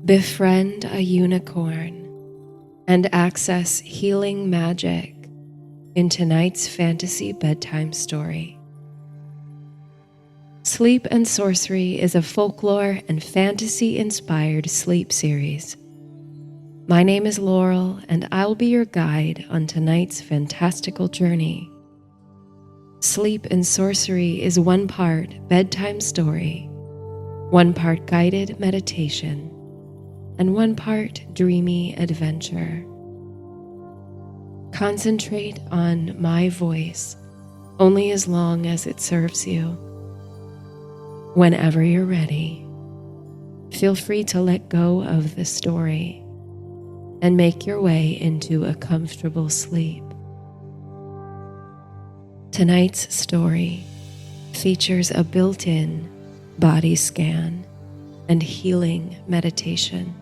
Befriend a unicorn and access healing magic in tonight's fantasy bedtime story. Sleep and Sorcery is a folklore and fantasy-inspired sleep series. My name is Laurel, and I'll be your guide on tonight's fantastical journey. Sleep and Sorcery is one part bedtime story, one part guided meditation, and one part dreamy adventure. Concentrate on my voice only as long as it serves you. Whenever you're ready, feel free to let go of the story and make your way into a comfortable sleep. Tonight's story features a built-in body scan and healing meditation.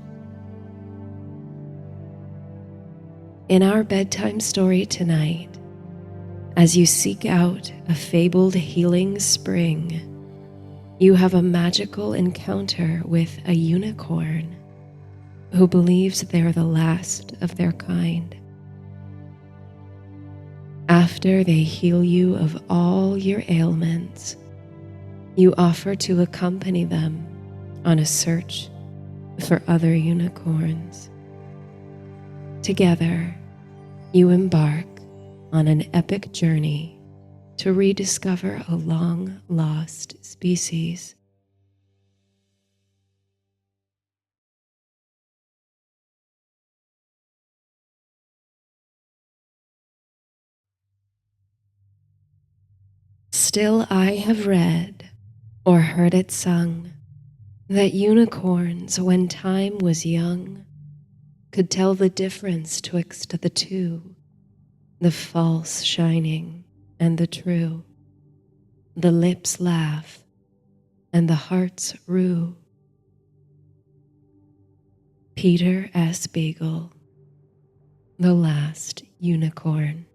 In our bedtime story tonight, as you seek out a fabled healing spring, you have a magical encounter with a unicorn who believes they're the last of their kind. After they heal you of all your ailments, you offer to accompany them on a search for other unicorns. Together, you embark on an epic journey to rediscover a long-lost species. Still, I have read or heard it sung that unicorns, when time was young, could tell the difference twixt the two, the false shining and the true. The lips laugh and the hearts rue. Peter S. Beagle, The Last Unicorn.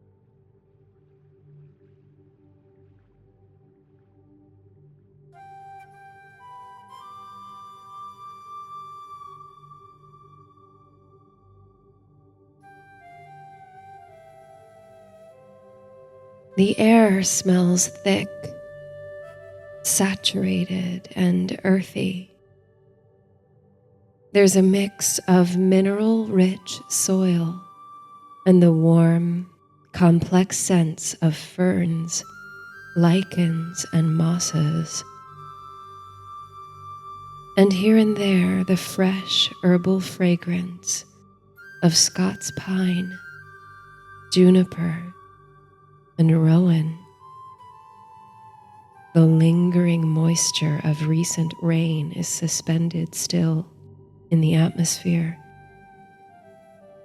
The air smells thick, saturated, and earthy. There's a mix of mineral-rich soil and the warm, complex scents of ferns, lichens, and mosses. And here and there, the fresh herbal fragrance of Scots pine, juniper, and rowan. The lingering moisture of recent rain is suspended still in the atmosphere.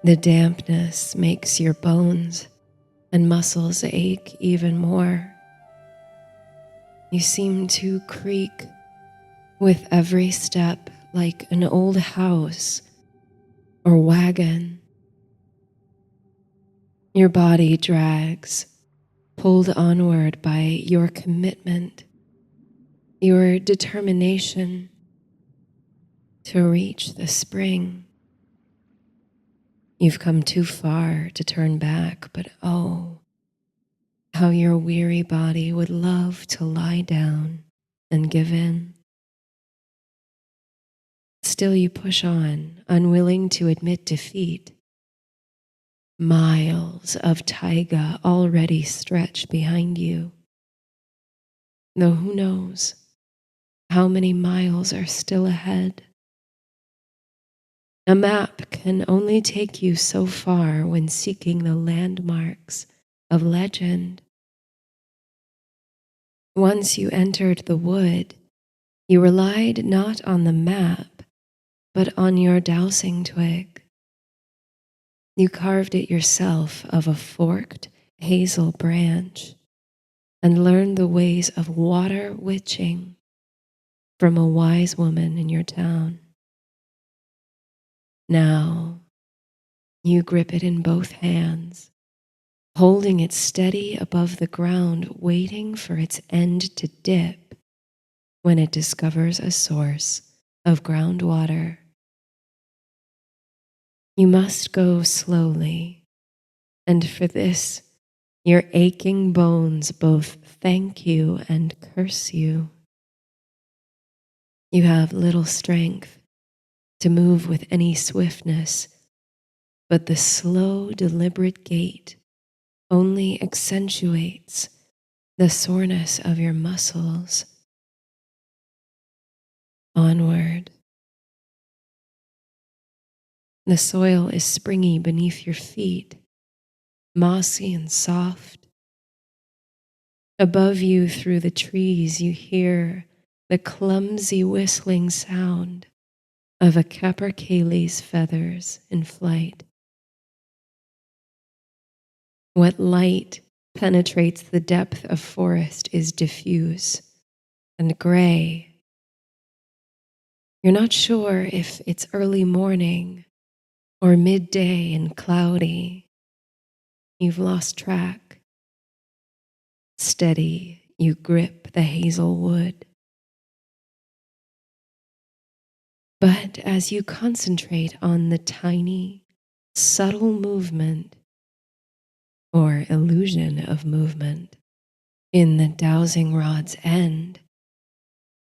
The dampness makes your bones and muscles ache even more. You seem to creak with every step like an old house or wagon. Your body drags, pulled onward by your commitment, your determination to reach the spring. You've come too far to turn back, but oh, how your weary body would love to lie down and give in. Still you push on, unwilling to admit defeat. Miles of taiga already stretch behind you, though who knows how many miles are still ahead. A map can only take you so far when seeking the landmarks of legend. Once you entered the wood, you relied not on the map, but on your dowsing twig. You carved it yourself of a forked hazel branch and learned the ways of water witching from a wise woman in your town. Now you grip it in both hands, holding it steady above the ground, waiting for its end to dip when it discovers a source of groundwater You must go slowly, and for this, your aching bones both thank you and curse you. You have little strength to move with any swiftness, but the slow, deliberate gait only accentuates the soreness of your muscles. Onward. The soil is springy beneath your feet, mossy and soft. Above you through the trees, you hear the clumsy whistling sound of a capercailzie's feathers in flight. What light penetrates the depth of forest is diffuse and gray. You're not sure if it's early morning or midday and cloudy. You've lost track. Steady, you grip the hazel wood. But as you concentrate on the tiny, subtle movement or illusion of movement in the dowsing rod's end,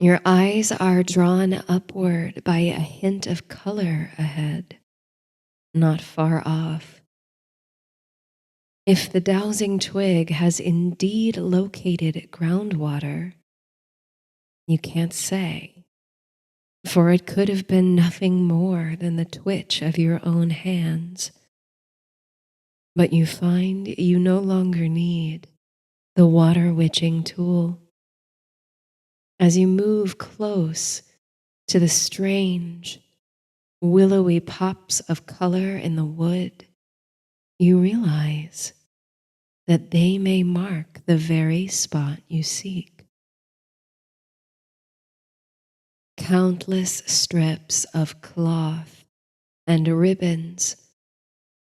your eyes are drawn upward by a hint of color ahead, not far off. If the dowsing twig has indeed located groundwater, you can't say, for it could have been nothing more than the twitch of your own hands. But you find you no longer need the water witching tool. As you move close to the strange, willowy pops of color in the wood, you realize that they may mark the very spot you seek. Countless strips of cloth and ribbons,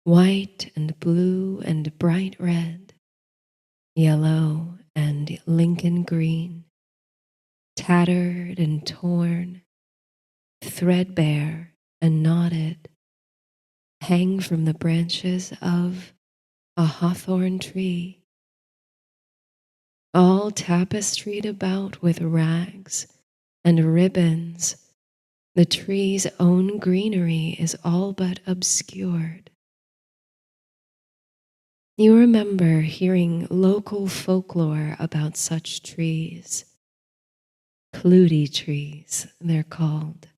white and blue and bright red, yellow and Lincoln green, tattered and torn, threadbare and knotted, hang from the branches of a hawthorn tree, all tapestried about with rags and ribbons. The tree's own greenery is all but obscured. You remember hearing local folklore about such trees. Clootie trees, they're called.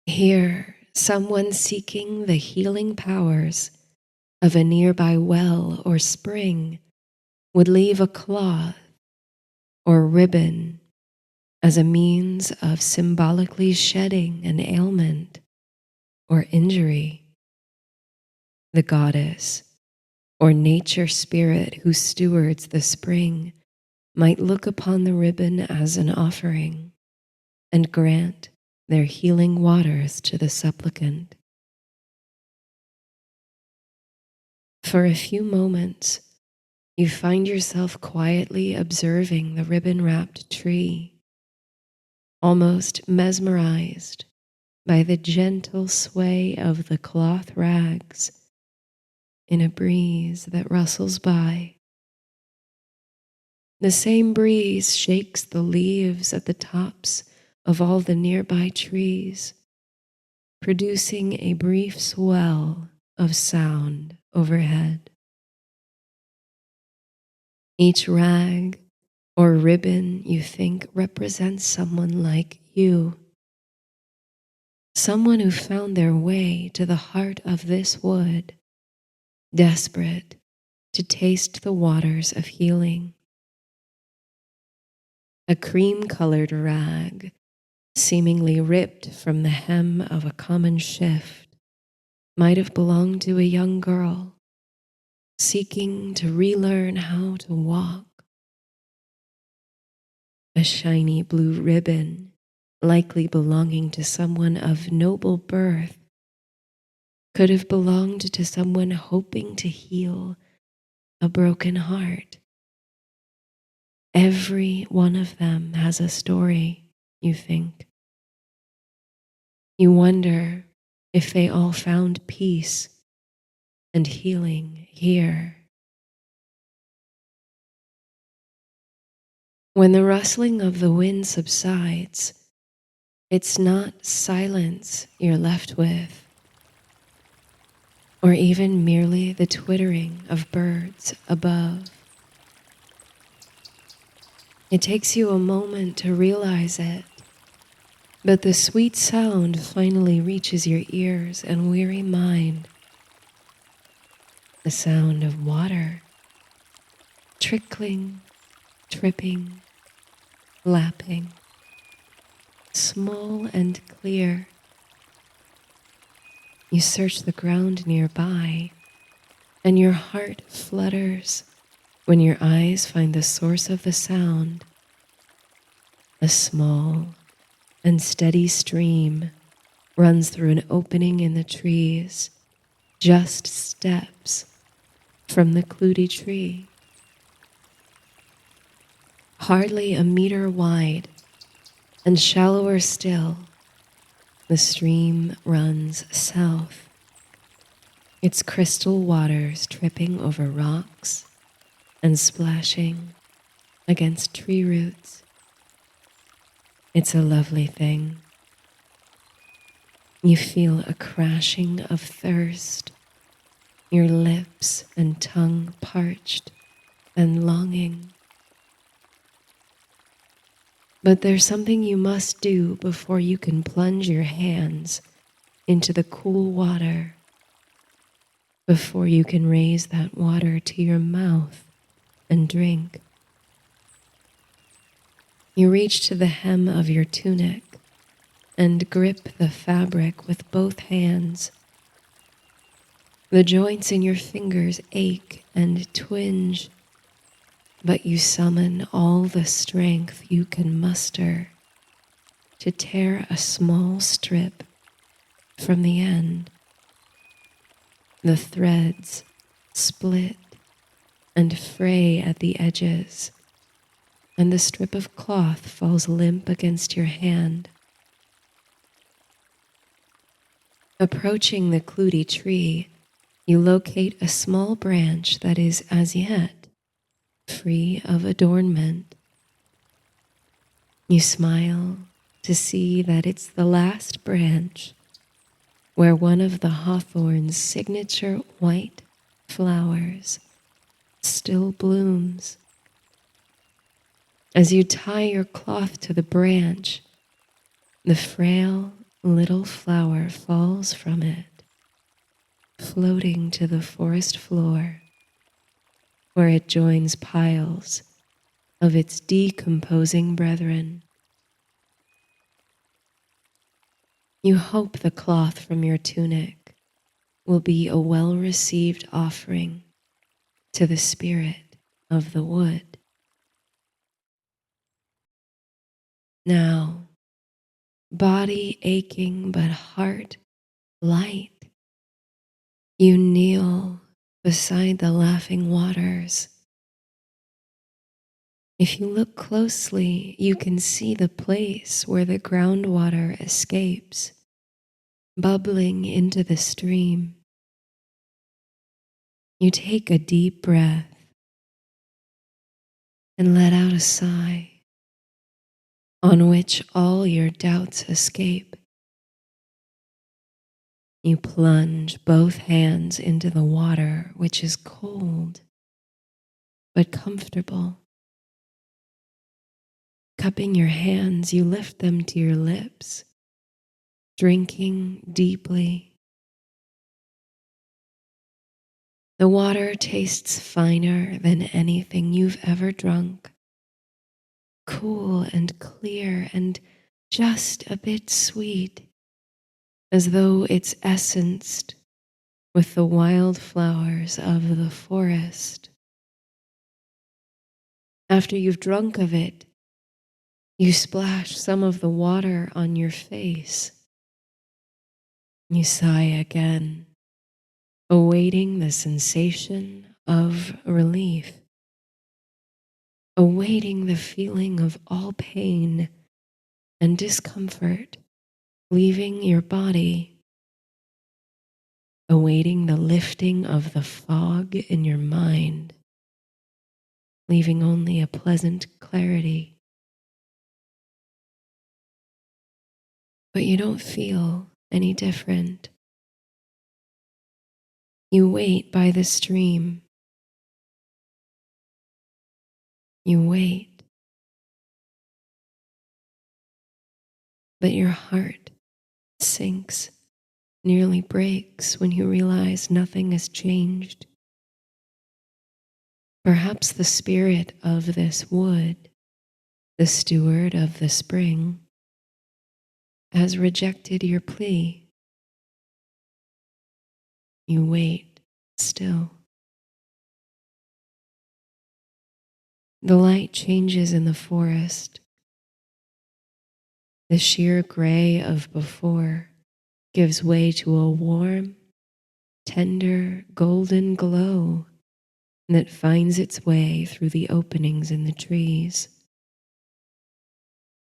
Here, someone seeking the healing powers of a nearby well or spring would leave a cloth or ribbon as a means of symbolically shedding an ailment or injury. The goddess or nature spirit who stewards the spring might look upon the ribbon as an offering and grant their healing waters to the supplicant. For a few moments, you find yourself quietly observing the ribbon-wrapped tree, almost mesmerized by the gentle sway of the cloth rags in a breeze that rustles by. The same breeze shakes the leaves at the tops of all the nearby trees, producing a brief swell of sound overhead. Each rag or ribbon you think represents someone like you, someone who found their way to the heart of this wood, desperate to taste the waters of healing. A cream-colored rag, seemingly ripped from the hem of a common shift, might have belonged to a young girl seeking to relearn how to walk. A shiny blue ribbon, likely belonging to someone of noble birth, could have belonged to someone hoping to heal a broken heart. Every one of them has a story, you think. You wonder if they all found peace and healing here. When the rustling of the wind subsides, it's not silence you're left with, or even merely the twittering of birds above. It takes you a moment to realize it, but the sweet sound finally reaches your ears and weary mind. The sound of water, trickling, tripping, lapping, small and clear. You search the ground nearby, and your heart flutters when your eyes find the source of the sound. A small and steady stream runs through an opening in the trees, just steps from the kludi tree. Hardly a meter wide and shallower still, the stream runs south, its crystal waters tripping over rocks and splashing against tree roots. It's a lovely thing. You feel a crashing of thirst, your lips and tongue parched and longing. But there's something you must do before you can plunge your hands into the cool water, before you can raise that water to your mouth and drink. You reach to the hem of your tunic and grip the fabric with both hands. The joints in your fingers ache and twinge, but you summon all the strength you can muster to tear a small strip from the end. The threads split and fray at the edges, and the strip of cloth falls limp against your hand. Approaching the kludi tree, you locate a small branch that is as yet free of adornment. You smile to see that it's the last branch where one of the hawthorn's signature white flowers still blooms. As you tie your cloth to the branch, the frail little flower falls from it, floating to the forest floor, where it joins piles of its decomposing brethren. You hope the cloth from your tunic will be a well-received offering to the spirit of the wood. Now, body aching but heart light, you kneel beside the laughing waters. If you look closely, you can see the place where the groundwater escapes, bubbling into the stream. You take a deep breath and let out a sigh, on which all your doubts escape. You plunge both hands into the water, which is cold but comfortable. Cupping your hands, you lift them to your lips, drinking deeply. The water tastes finer than anything you've ever drunk, cool and clear and just a bit sweet, as though it's essenced with the wildflowers of the forest. After you've drunk of it, you splash some of the water on your face. You sigh again, awaiting the sensation of relief, awaiting the feeling of all pain and discomfort leaving your body. awaiting the lifting of the fog in your mind, leaving only a pleasant clarity. But you don't feel any different. You wait by the stream. You wait, but your heart sinks, nearly breaks when you realize nothing has changed. Perhaps the spirit of this wood, the steward of the spring, has rejected your plea. You wait still. The light changes in the forest. The sheer gray of before gives way to a warm, tender, golden glow that finds its way through the openings in the trees.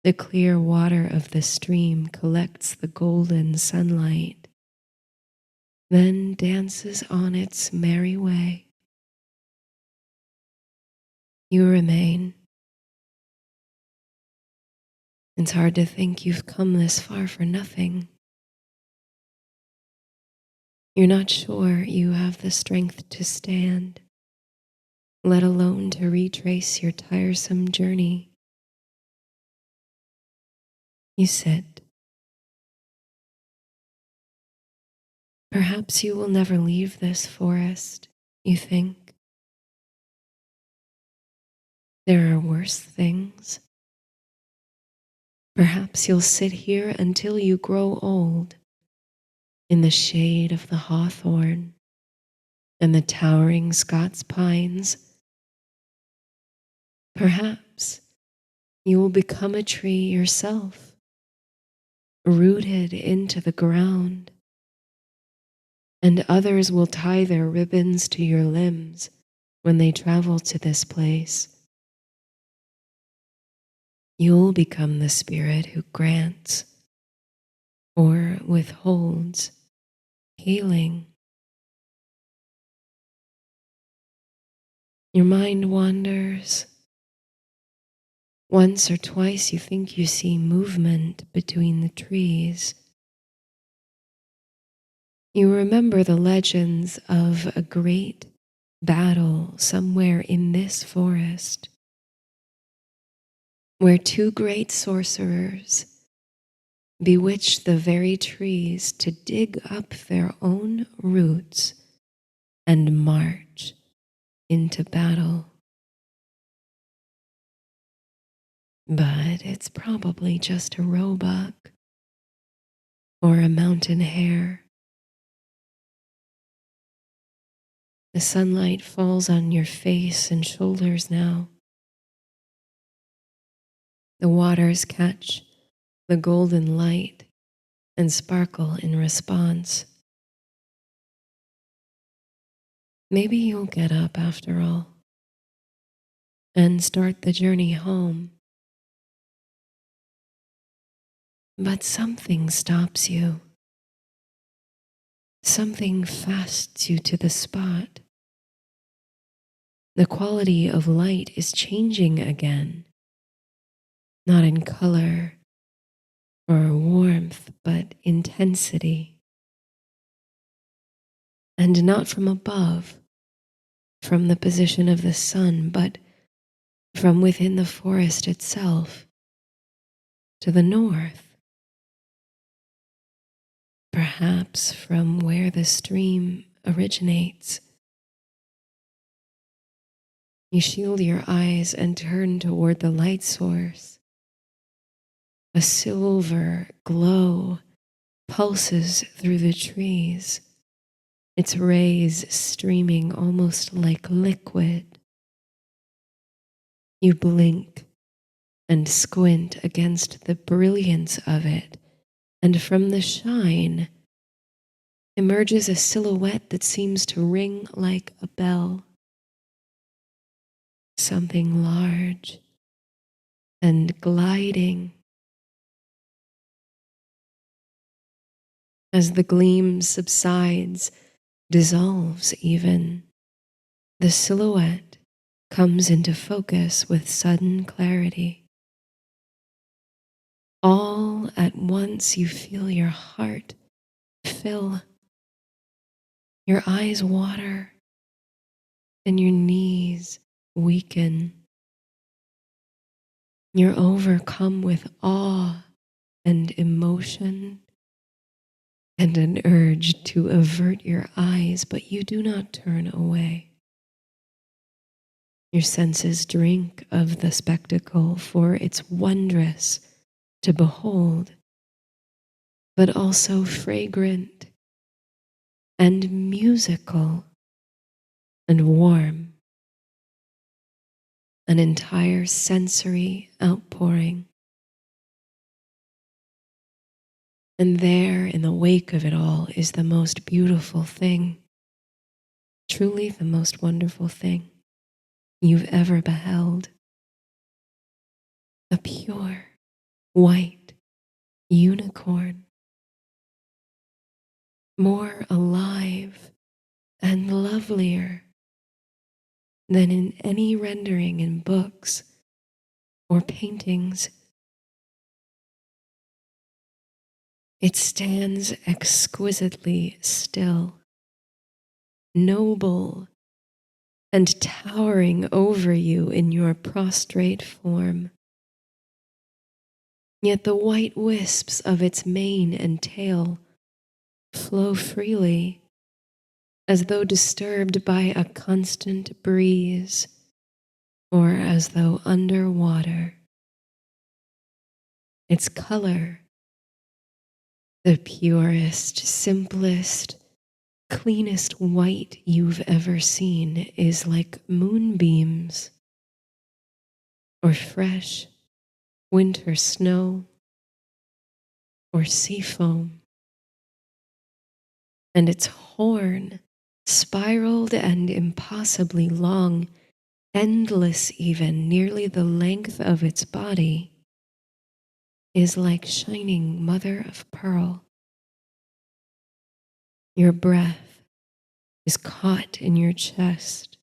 The clear water of the stream collects the golden sunlight, then dances on its merry way. You remain. It's hard to think you've come this far for nothing. You're not sure you have the strength to stand, let alone to retrace your tiresome journey. You sit. Perhaps you will never leave this forest, you think. There are worse things. Perhaps you'll sit here until you grow old, in the shade of the hawthorn and the towering Scots pines. Perhaps you will become a tree yourself, rooted into the ground, and others will tie their ribbons to your limbs when they travel to this place. You'll become the spirit who grants or withholds healing. Your mind wanders. Once or twice you think you see movement between the trees. You remember the legends of a great battle somewhere in this forest, where two great sorcerers bewitched the very trees to dig up their own roots and march into battle. But it's probably just a roebuck or a mountain hare. The sunlight falls on your face and shoulders now. The waters catch the golden light and sparkle in response. Maybe you'll get up after all and start the journey home. But something stops you. Something fasts you to the spot. The quality of light is changing again, not in color or warmth, but intensity. And not from above, from the position of the sun, but from within the forest itself, to the north. Perhaps from where the stream originates. You shield your eyes and turn toward the light source. A silver glow pulses through the trees, its rays streaming almost like liquid. You blink and squint against the brilliance of it, and from the shine emerges a silhouette that seems to ring like a bell. Something large and gliding. As the gleam subsides, dissolves even. The silhouette comes into focus with sudden clarity. All at once you feel your heart fill, your eyes water, and your knees weaken. You're overcome with awe and emotion and an urge to avert your eyes, but you do not turn away. Your senses drink of the spectacle, for it's wondrous to behold, but also fragrant and musical and warm, an entire sensory outpouring. And there, in the wake of it all, is the most beautiful thing, truly the most wonderful thing you've ever beheld. A pure, white unicorn, more alive and lovelier than in any rendering in books or paintings. It stands exquisitely still, noble and towering over you in your prostrate form. Yet the white wisps of its mane and tail flow freely, as though disturbed by a constant breeze, or as though under water. Its color, the purest, simplest, cleanest white you've ever seen, is like moonbeams or fresh winter snow or sea foam. And its horn, spiraled and impossibly long, endless even, nearly the length of its body, is like shining mother of pearl. Your breath is caught in your chest.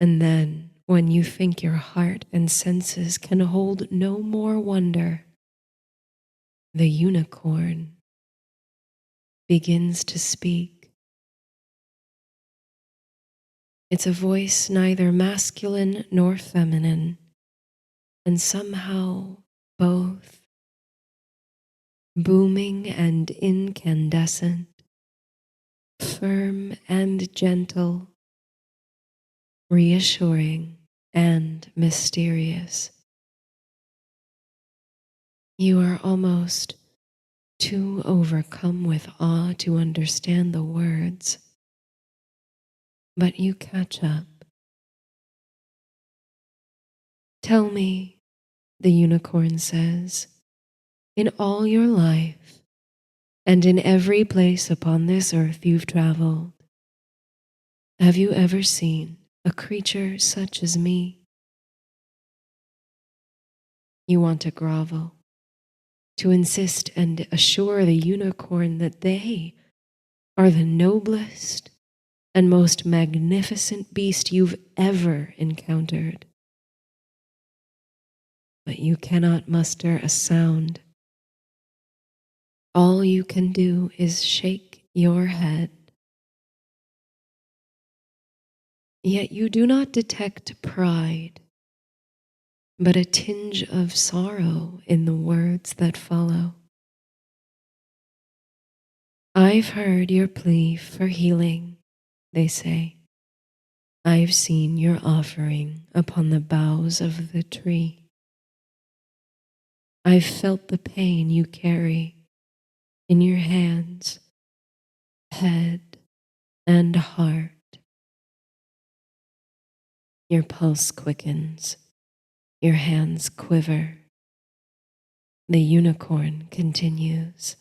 And then, when you think your heart and senses can hold no more wonder, the unicorn begins to speak. It's a voice neither masculine nor feminine, and somehow both, booming and incandescent, firm and gentle, reassuring and mysterious. You are almost too overcome with awe to understand the words, but you catch up. Tell me, the unicorn says, in all your life and in every place upon this earth you've traveled, have you ever seen a creature such as me? You want to grovel, to insist and assure the unicorn that they are the noblest and most magnificent beast you've ever encountered. But you cannot muster a sound. All you can do is shake your head. Yet you do not detect pride, but a tinge of sorrow in the words that follow. I've heard your plea for healing, they say. I've seen your offering upon the boughs of the tree. I've felt the pain you carry in your hands, head, and heart. Your pulse quickens, your hands quiver. The unicorn continues.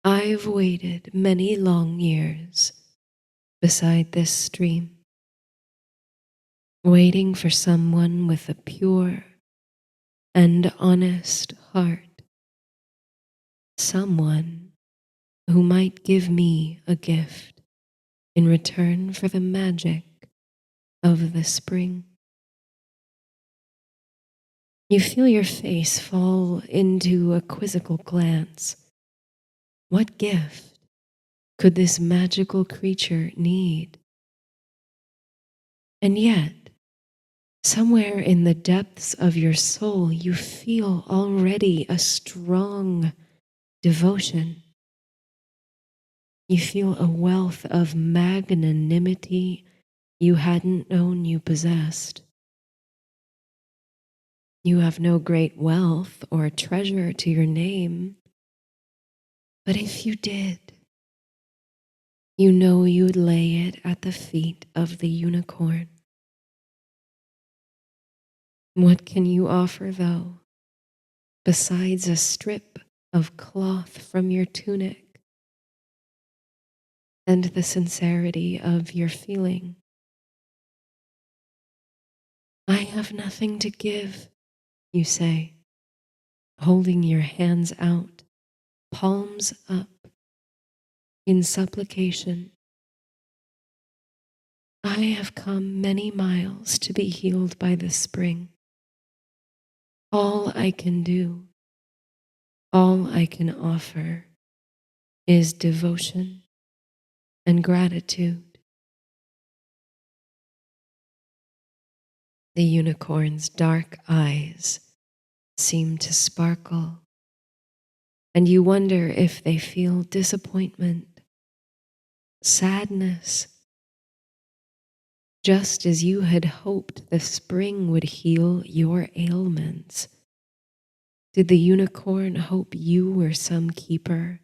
I've waited many long years beside this stream, waiting for someone with a pure and honest heart, someone who might give me a gift in return for the magic of the spring. You feel your face fall into a quizzical glance. What gift could this magical creature need? And yet, somewhere in the depths of your soul, you feel already a strong devotion. You feel a wealth of magnanimity you hadn't known you possessed. You have no great wealth or treasure to your name, but if you did, you know you'd lay it at the feet of the unicorn. What can you offer, though, besides a strip of cloth from your tunic and the sincerity of your feeling? I have nothing to give, you say, holding your hands out, palms up, in supplication. I have come many miles to be healed by the spring. All I can do, all I can offer is devotion and gratitude. The unicorn's dark eyes seem to sparkle, and you wonder if they feel disappointment, sadness, just as you had hoped the spring would heal your ailments. Did the unicorn hope you were some keeper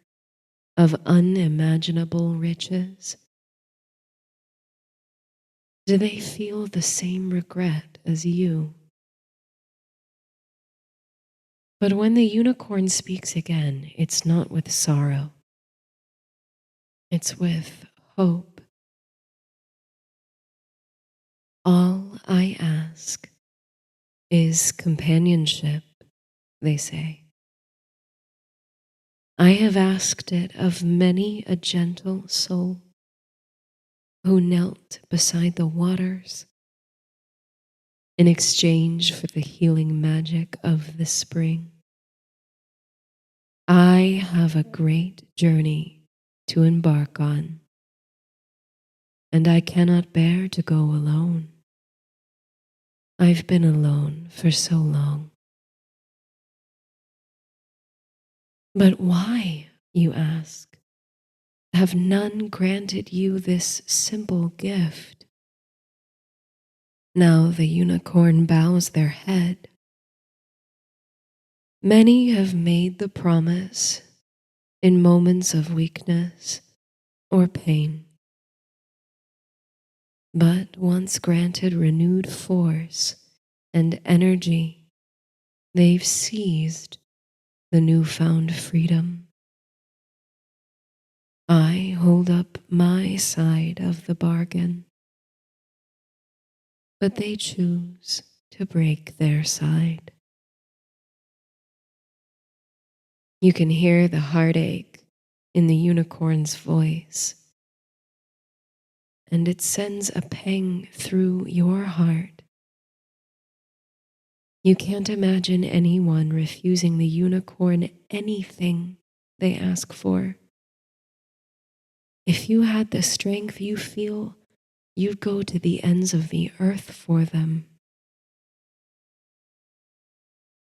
of unimaginable riches? Do they feel the same regret as you? But when the unicorn speaks again, it's not with sorrow, it's with hope. All I ask is companionship, they say. I have asked it of many a gentle soul who knelt beside the waters in exchange for the healing magic of the spring. I have a great journey to embark on, and I cannot bear to go alone. I've been alone for so long. But why, you ask, have none granted you this simple gift? Now the unicorn bows their head. Many have made the promise in moments of weakness or pain, but once granted renewed force and energy, they've seized the newfound freedom. I hold up my side of the bargain, but they choose to break their side. You can hear the heartache in the unicorn's voice, and it sends a pang through your heart. You can't imagine anyone refusing the unicorn anything they ask for. If you had the strength you feel, you'd go to the ends of the earth for them.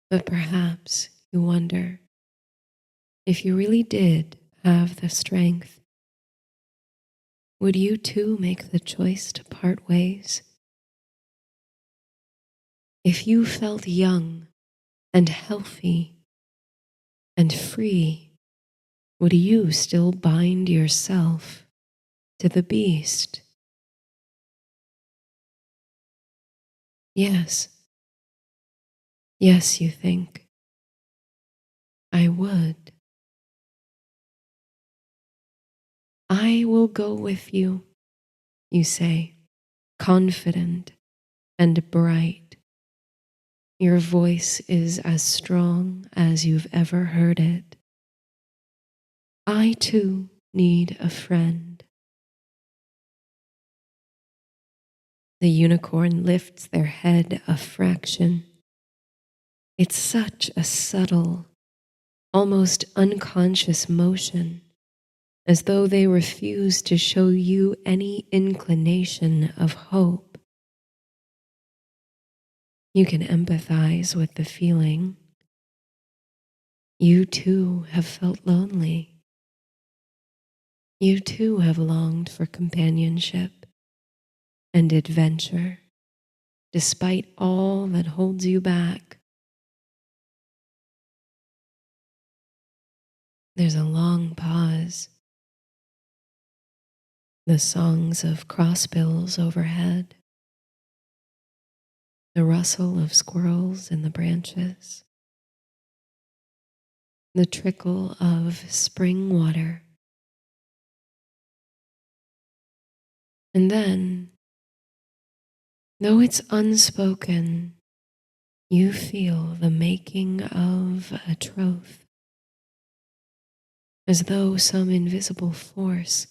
But perhaps you wonder, if you really did have the strength, would you too make the choice to part ways? If you felt young and healthy and free, would you still bind yourself to the beast? Yes. Yes, you think. I would. I will go with you, you say, confident and bright. Your voice is as strong as you've ever heard it. I too need a friend. The unicorn lifts their head a fraction. It's such a subtle, almost unconscious motion, as though they refuse to show you any inclination of hope. You can empathize with the feeling. You too have felt lonely. You too have longed for companionship and adventure, despite all that holds you back. There's a long pause. The songs of crossbills overhead, the rustle of squirrels in the branches, the trickle of spring water. And then, though it's unspoken, you feel the making of a troth, as though some invisible force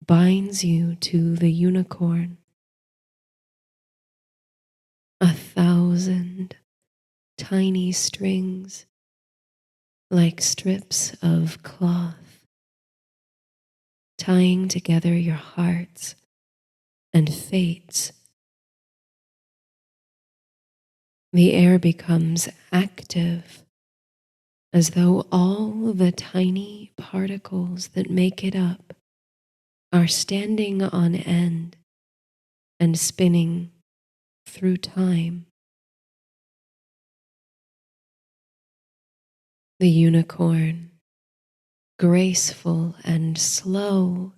binds you to the unicorn. 1,000 tiny strings, like strips of cloth, tying together your hearts and fates. The air becomes active, as though all the tiny particles that make it up are standing on end and spinning through time. The unicorn, graceful and slow,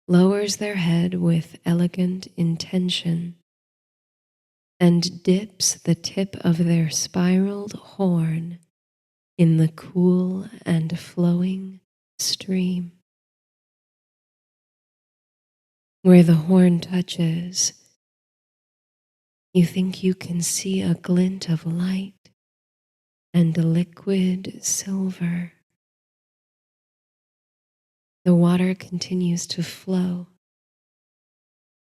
lowers their head with elegant intention and dips the tip of their spiraled horn in the cool and flowing stream. Where the horn touches, you think you can see a glint of light and liquid silver. The water continues to flow,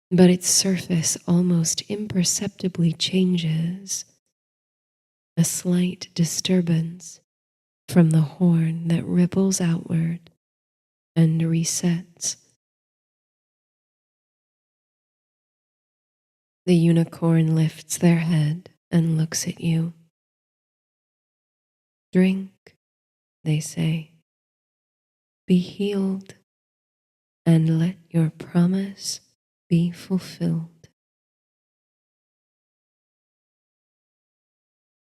but its surface almost imperceptibly changes, a slight disturbance from the horn that ripples outward and resets. The unicorn lifts their head and looks at you. Drink, they say. Be healed, and let your promise be fulfilled.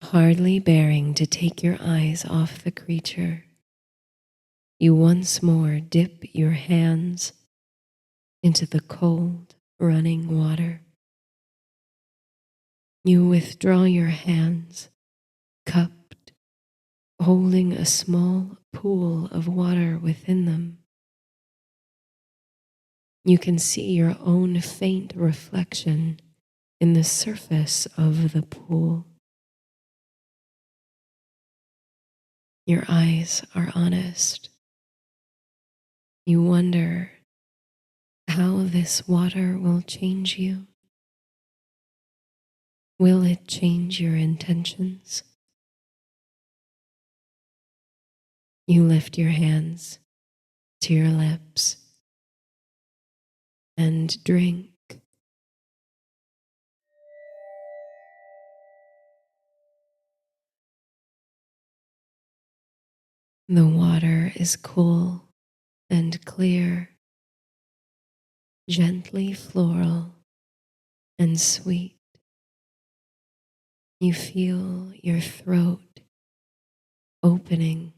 Hardly bearing to take your eyes off the creature, you once more dip your hands into the cold, running water. You withdraw your hands, cupped, holding a small pool of water within them. You can see your own faint reflection in the surface of the pool. Your eyes are honest. You wonder how this water will change you. Will it change your intentions? You lift your hands to your lips and drink. The water is cool and clear, gently floral and sweet. You feel your throat opening.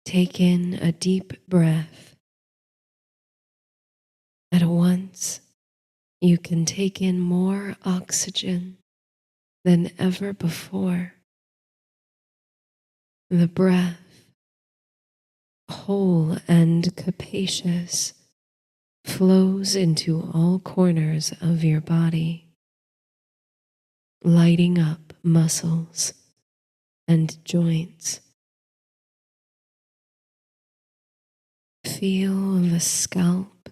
Take in a deep breath. At once, you can take in more oxygen than ever before. The breath, whole and capacious, flows into all corners of your body, lighting up muscles and joints Feel the scalp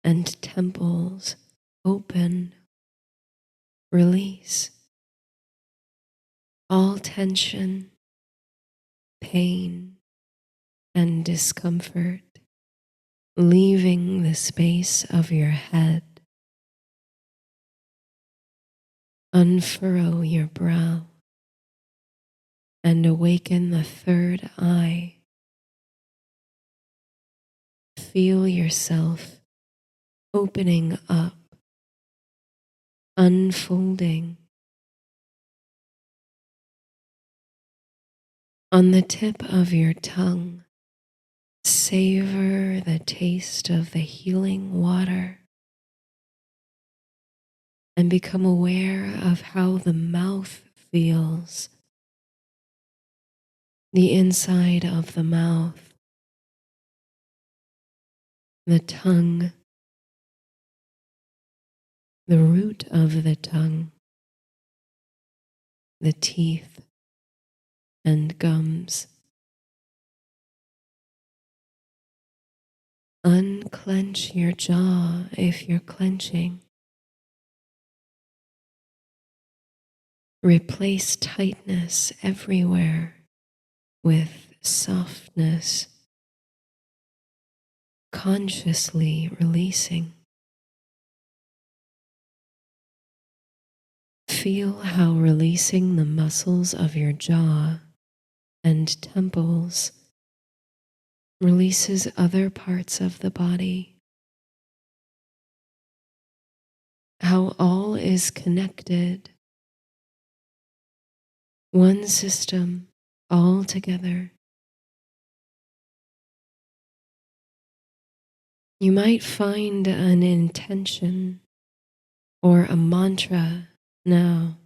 and temples open, release all tension, pain, and discomfort, leaving the space of your head. Unfurrow your brow and awaken the third eye. Feel yourself opening up, unfolding. On the tip of your tongue, savor the taste of the healing water and become aware of how the mouth feels. The inside of the mouth, the tongue, the root of the tongue, the teeth and gums. Unclench your jaw if you're clenching. Replace tightness everywhere with softness, consciously releasing. Feel how releasing the muscles of your jaw and temples releases other parts of the body. How all is connected. One system, all together. You might find an intention or a mantra now,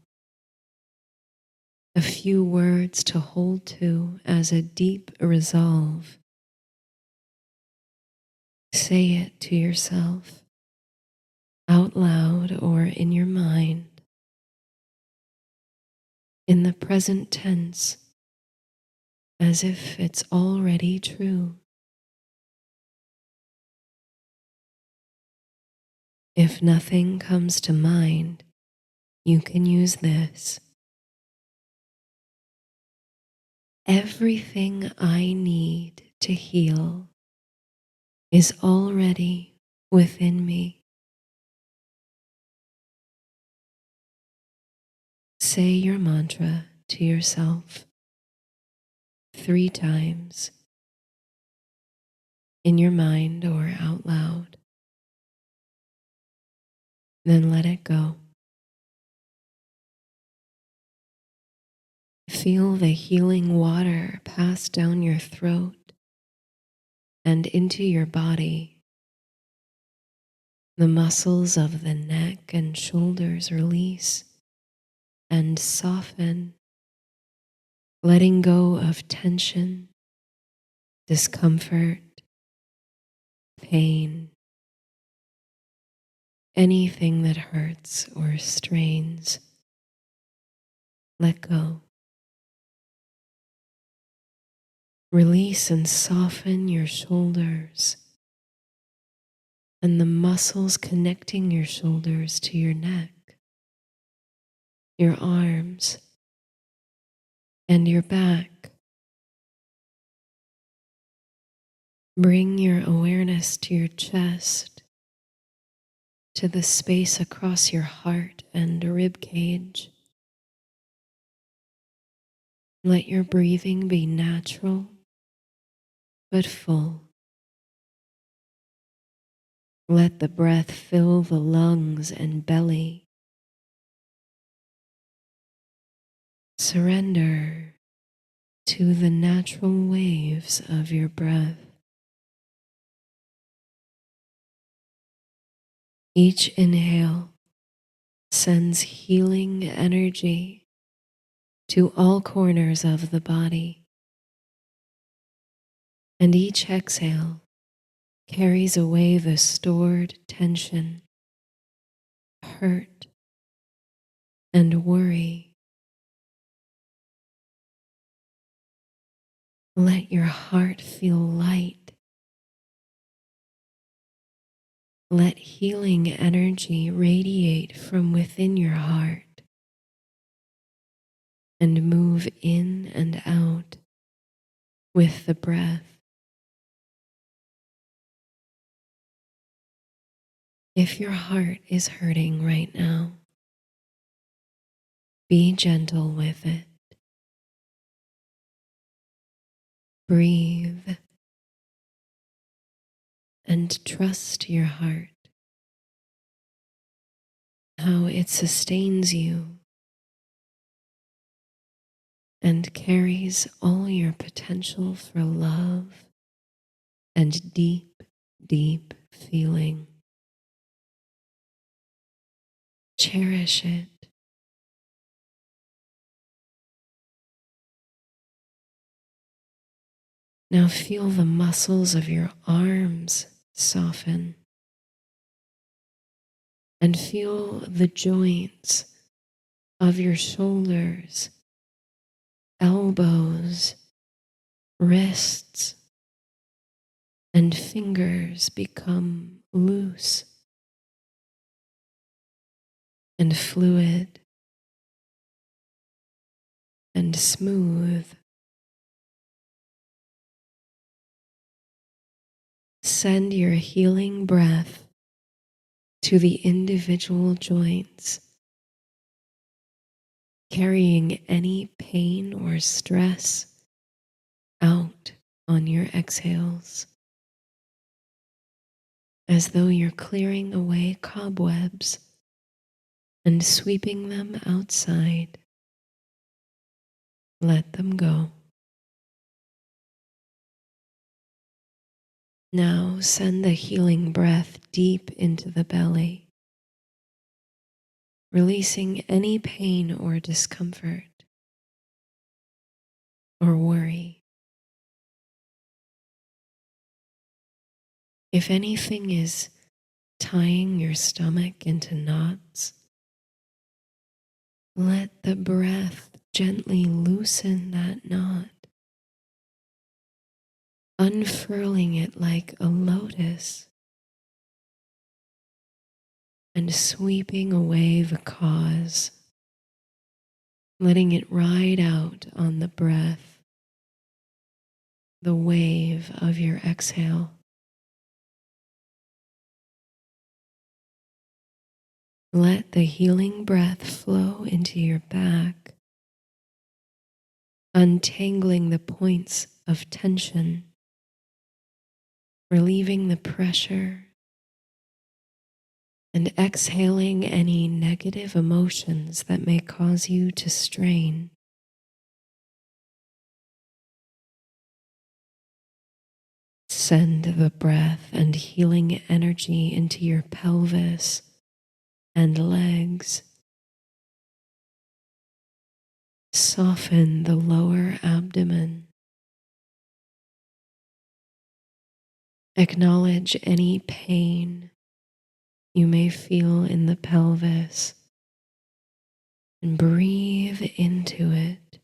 a few words to hold to as a deep resolve. Say it to yourself, out loud or in your mind, in the present tense, as if it's already true. If nothing comes to mind, you can use this. Everything I need to heal is already within me. Say your mantra to yourself 3 times in your mind or out loud. Then let it go. Feel the healing water pass down your throat and into your body. The muscles of the neck and shoulders release and soften, letting go of tension, discomfort, pain, anything that hurts or strains. Let go. Release and soften your shoulders and the muscles connecting your shoulders to your neck, your arms, and your back. Bring your awareness to your chest, to the space across your heart and rib cage. Let your breathing be natural but full. Let the breath fill the lungs and belly. Surrender to the natural waves of your breath. Each inhale sends healing energy to all corners of the body, and each exhale carries away the stored tension, hurt, and worry. Let your heart feel light Let healing energy radiate from within your heart and move in and out with the breath. If your heart is hurting right now, be gentle with it. Breathe and trust your heart, how it sustains you and carries all your potential for love and deep, deep feeling. Cherish it. Now feel the muscles of your arms soften and feel the joints of your shoulders, elbows, wrists, and fingers become loose and fluid and smooth. Send your healing breath to the individual joints, carrying any pain or stress out on your exhales, as though you're clearing away cobwebs and sweeping them outside. Let them go. Now send the healing breath deep into the belly, releasing any pain or discomfort or worry. If anything is tying your stomach into knots, let the breath gently loosen that knot, unfurling it like a lotus and sweeping away the cause, letting it ride out on the breath, the wave of your exhale. Let the healing breath flow into your back, untangling the points of tension, relieving the pressure, and exhaling any negative emotions that may cause you to strain. Send the breath and healing energy into your pelvis and legs. Soften the lower abdomen. Acknowledge any pain you may feel in the pelvis and breathe into it.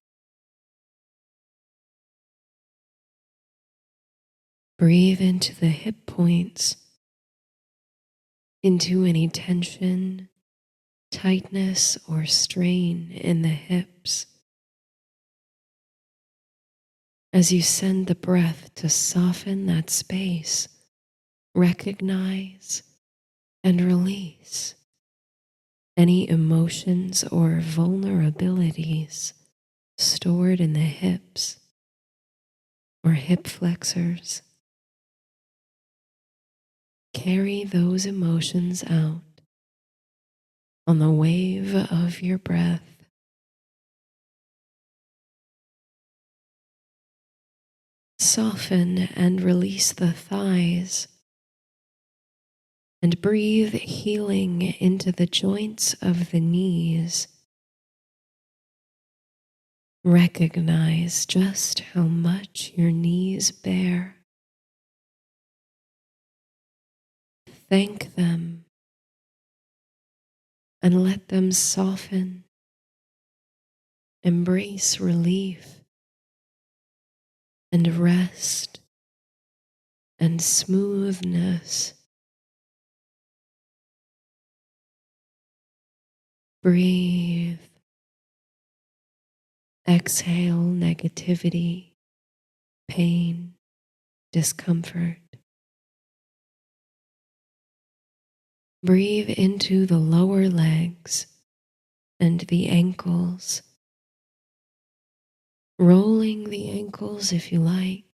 Breathe into the hip points, into any tension, tightness, or strain in the hips. As you send the breath to soften that space, recognize and release any emotions or vulnerabilities stored in the hips or hip flexors. Carry those emotions out on the wave of your breath. Soften and release the thighs and breathe healing into the joints of the knees. Recognize just how much your knees bear. Thank them and let them soften. Embrace relief and rest and smoothness Breathe. Exhale negativity, pain, discomfort. Breathe into the lower legs and the ankles, rolling the ankles if you like,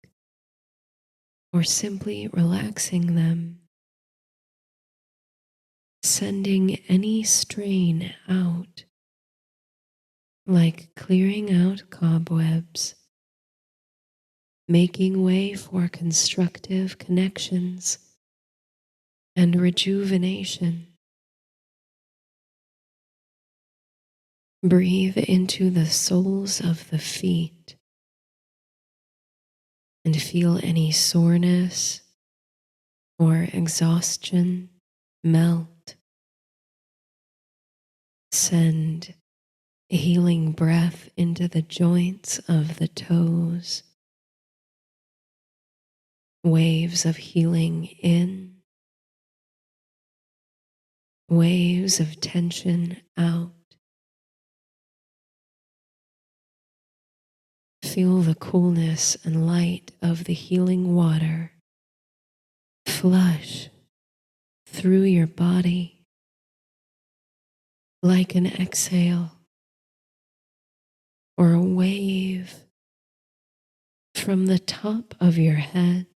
or simply relaxing them, sending any strain out, like clearing out cobwebs, making way for constructive connections and rejuvenation. Breathe into the soles of the feet and feel any soreness or exhaustion melt. Send a healing breath into the joints of the toes. Waves of healing in, waves of tension out. Feel the coolness and light of the healing water flush through your body like an exhale or a wave from the top of your head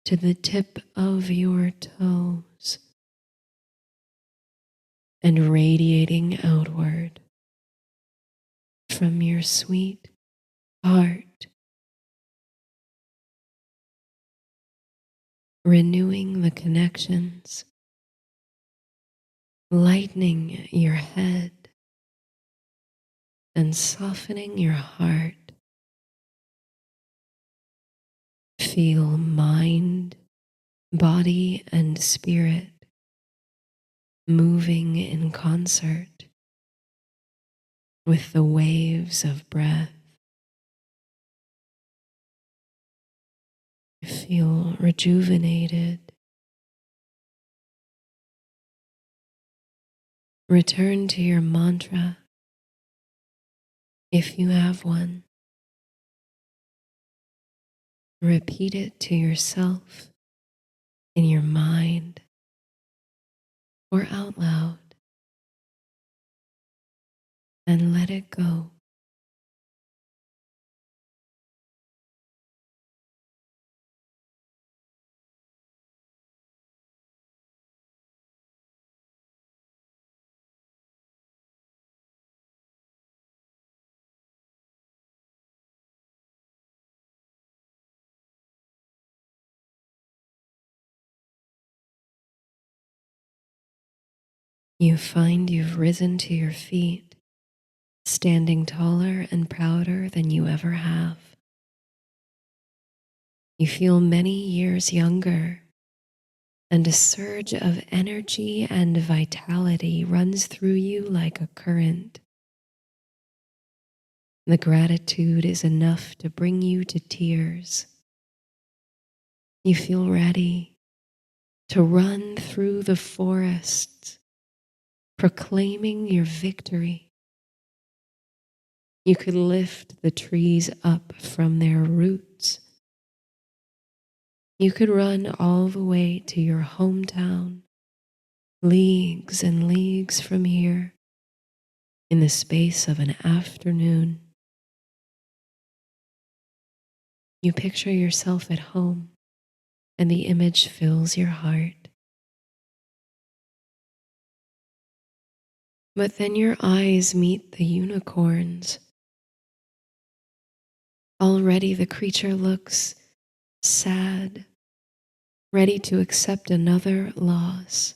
to the tip of your toes and radiating outward from your sweet heart, renewing the connections, lightening your head and softening your heart. Feel mind, body, and spirit moving in concert with the waves of breath. Feel rejuvenated. Return to your mantra if you have one. Repeat it to yourself in your mind or out loud and let it go. You find you've risen to your feet, standing taller and prouder than you ever have. You feel many years younger, and a surge of energy and vitality runs through you like a current. The gratitude is enough to bring you to tears. You feel ready to run through the forests, proclaiming your victory. You could lift the trees up from their roots. You could run all the way to your hometown, leagues and leagues from here, in the space of an afternoon. You picture yourself at home, and the image fills your heart. But then your eyes meet the unicorns. Already the creature looks sad, ready to accept another loss.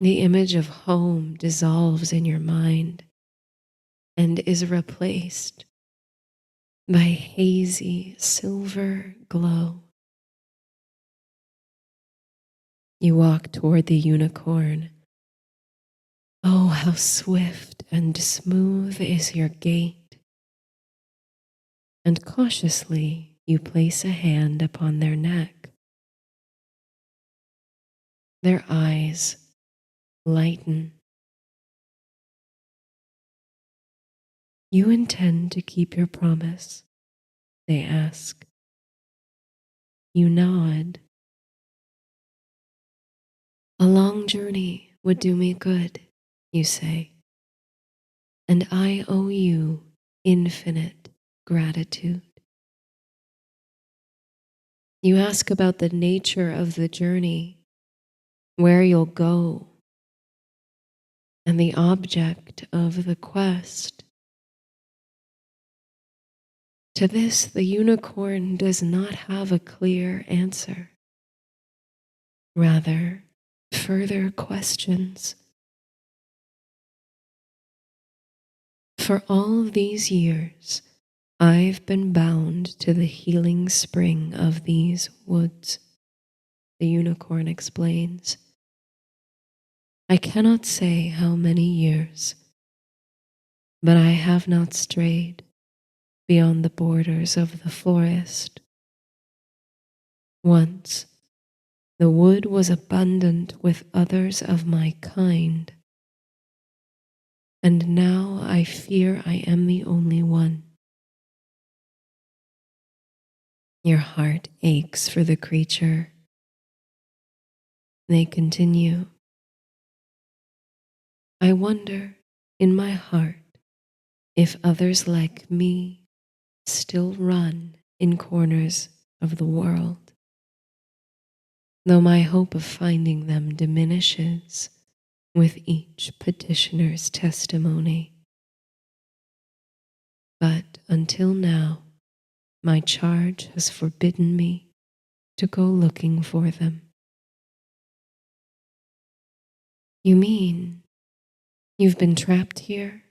The image of home dissolves in your mind and is replaced by hazy silver glow. You walk toward the unicorn. Oh, how swift and smooth is your gait. And cautiously you place a hand upon their neck. Their eyes lighten. You intend to keep your promise, they ask. You nod. A long journey would do me good, you say, and I owe you infinite gratitude. You ask about the nature of the journey, where you'll go, and the object of the quest. To this, the unicorn does not have a clear answer. Rather, further questions. For all these years, I've been bound to the healing spring of these woods, the unicorn explains. I cannot say how many years, but I have not strayed beyond the borders of the forest. Once, the wood was abundant with others of my kind, and now I fear I am the only one. Your heart aches for the creature. They continue. I wonder in my heart if others like me still run in corners of the world, though my hope of finding them diminishes with each petitioner's testimony. But until now, my charge has forbidden me to go looking for them. You mean you've been trapped here?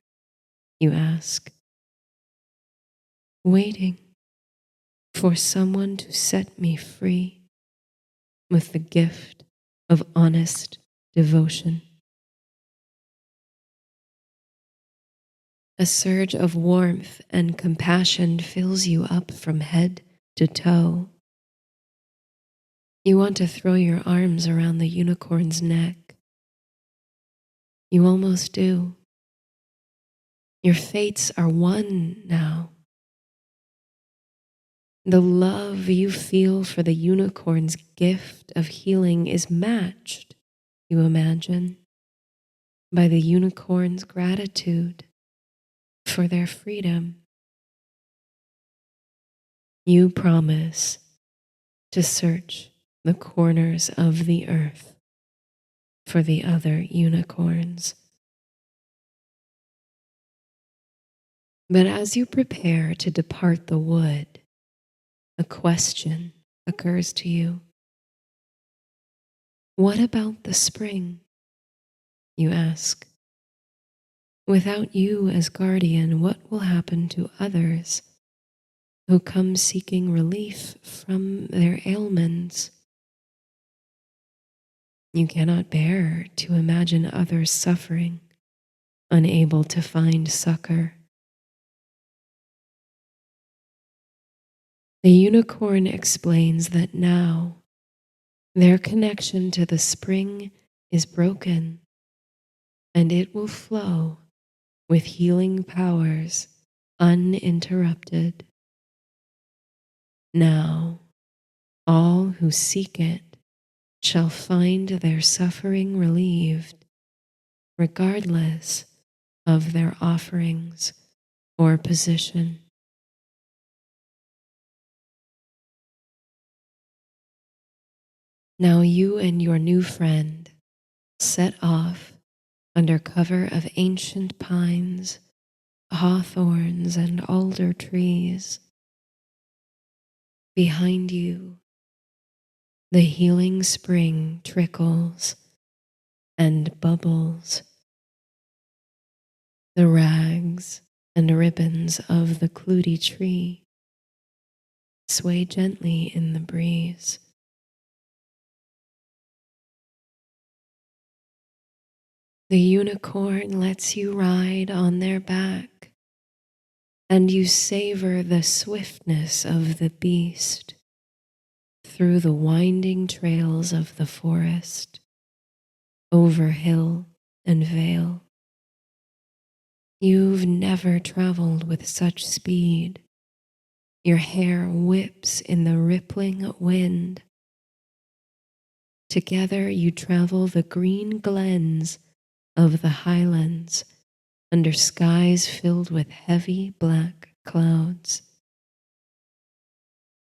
You ask, waiting for someone to set me free with the gift of honest devotion. A surge of warmth and compassion fills you up from head to toe. You want to throw your arms around the unicorn's neck. You almost do. Your fates are one now. The love you feel for the unicorn's gift of healing is matched, you imagine, by the unicorn's gratitude for their freedom. You promise to search the corners of the earth for the other unicorns. But as you prepare to depart the wood, a question occurs to you. What about the spring? You ask. Without you as guardian, what will happen to others who come seeking relief from their ailments? You cannot bear to imagine others suffering, unable to find succor. The unicorn explains that now their connection to the spring is broken, and it will flow with healing powers uninterrupted. Now, all who seek it shall find their suffering relieved, regardless of their offerings or position. Now you and your new friend set off under cover of ancient pines, hawthorns, and alder trees. Behind you, the healing spring trickles and bubbles. The rags and ribbons of the clooty tree sway gently in the breeze. The unicorn lets you ride on their back, and you savor the swiftness of the beast through the winding trails of the forest. over hill and vale. You've never traveled with such speed. Your hair whips in the rippling wind. Together you travel the green glens of the highlands under skies filled with heavy black clouds.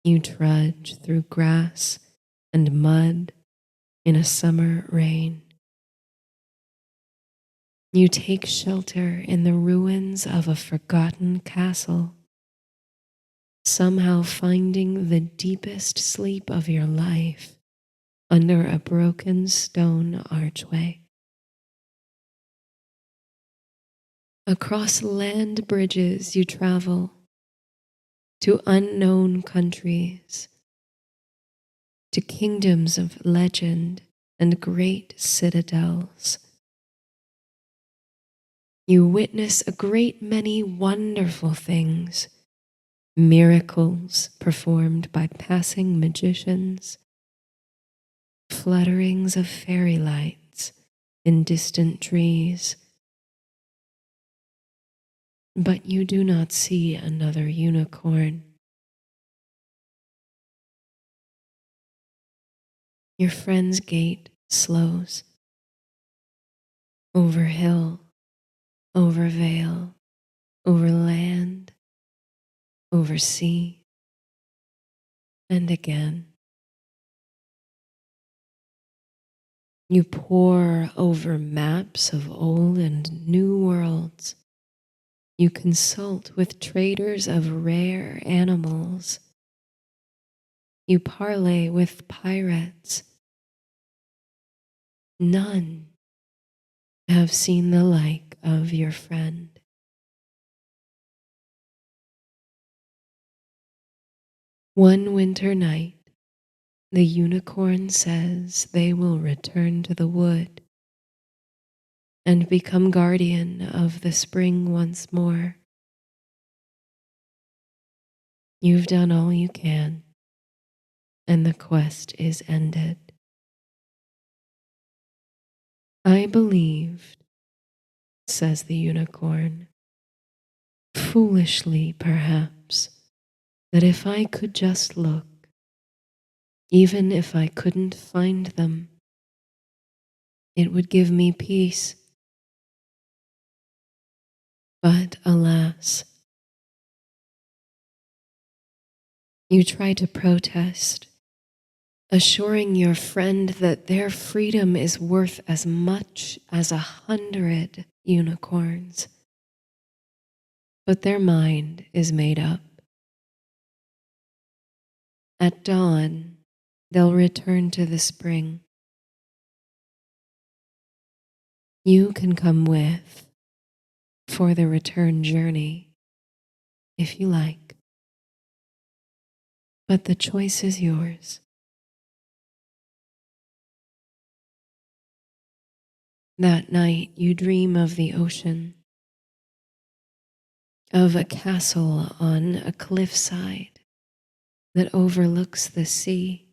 You trudge through grass and mud in a summer rain. You take shelter in the ruins of a forgotten castle, somehow finding the deepest sleep of your life under a broken stone archway. Across land bridges you travel to unknown countries, to kingdoms of legend and great citadels. You witness a great many wonderful things, miracles performed by passing magicians, flutterings of fairy lights in distant trees. But you do not see another unicorn. Your friend's gait slows. Over hill, over vale, over land, over sea, and again. You pore over maps of old and new worlds. You consult with traders of rare animals. You parley with pirates. None have seen the like of your friend. One winter night, the unicorn says they will return to the wood and become guardian of the spring once more. You've done all you can, and the quest is ended. I believed, says the unicorn, foolishly perhaps, that if I could just look, even if I couldn't find them, it would give me peace. But alas, you try to protest, assuring your friend that their freedom is worth as much as 100 unicorns. But their mind is made up. At dawn, they'll return to the spring. You can come with for the return journey, if you like. But the choice is yours. That night you dream of the ocean, of a castle on a cliffside that overlooks the sea.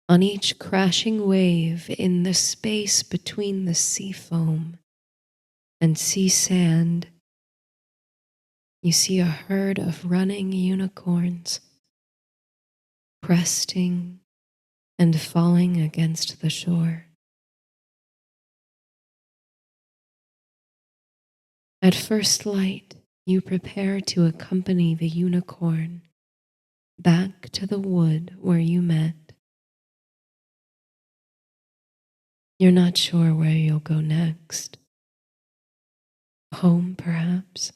On each crashing wave in the space between the sea foam and sea sand, you see a herd of running unicorns, cresting and falling against the shore. At first light, you prepare to accompany the unicorn back to the wood where you met. You're not sure where you'll go next. Home, perhaps.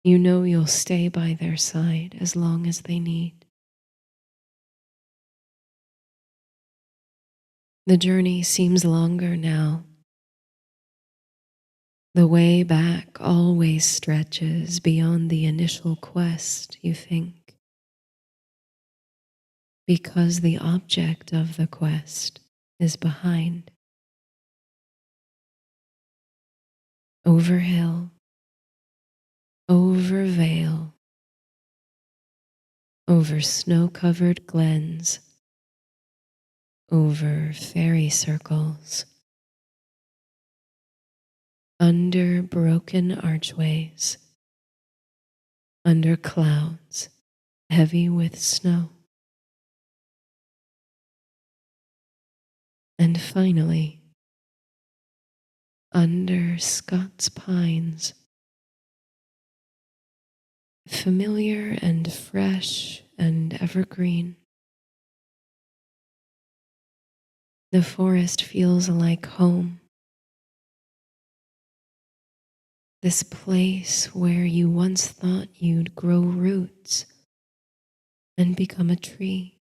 You know you'll stay by their side as long as they need. The journey seems longer now. The way back always stretches beyond the initial quest, you think, because the object of the quest is behind. Over hill, over vale, over snow-covered glens, over fairy circles, under broken archways, under clouds heavy with snow, and finally, under Scots pines, familiar and fresh and evergreen. The forest feels like home, this place where you once thought you'd grow roots and become a tree,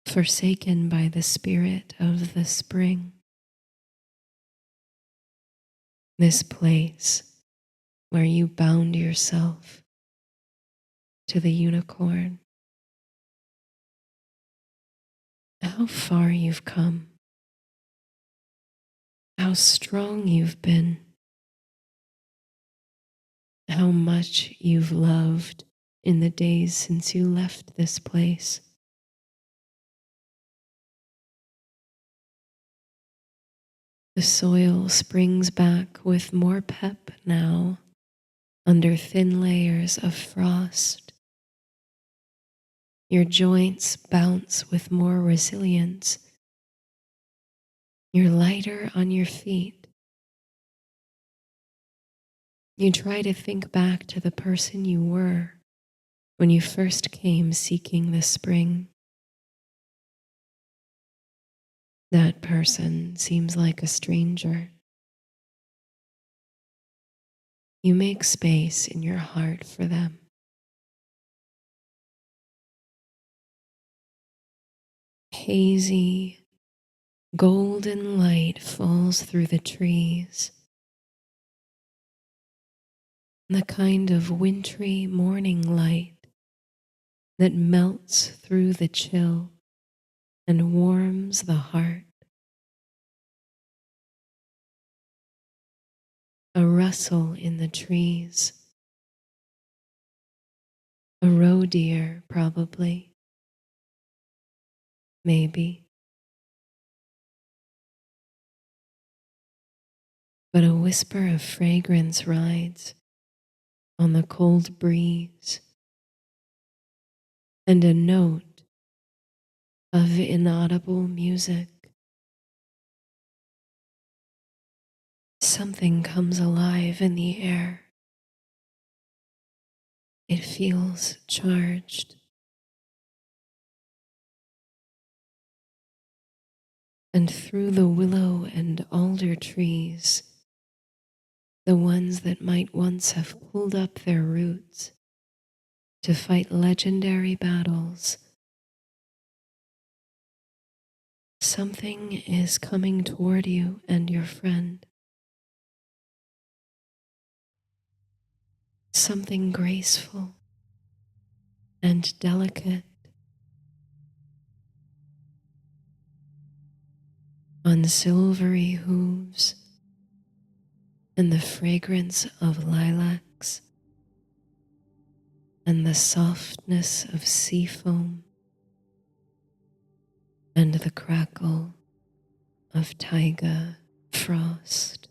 forsaken by the spirit of the spring. This place where you bound yourself to the unicorn. How far you've come, how strong you've been, how much you've loved in the days since you left this place. The soil springs back with more pep now under thin layers of frost. Your joints bounce with more resilience. You're lighter on your feet. You try to think back to the person you were when you first came seeking the spring. That person seems like a stranger. You make space in your heart for them. Hazy, golden light falls through the trees. The kind of wintry morning light that melts through the chill and warms the heart. A rustle in the trees. A roe deer, probably. Maybe. But a whisper of fragrance rides on the cold breeze, and a note of inaudible music. Something comes alive in the air. It feels charged. And through the willow and alder trees, the ones that might once have pulled up their roots to fight legendary battles, something is coming toward you and your friend. Something graceful and delicate. On silvery hooves and the fragrance of lilacs and the softness of sea foam and the crackle of taiga frost.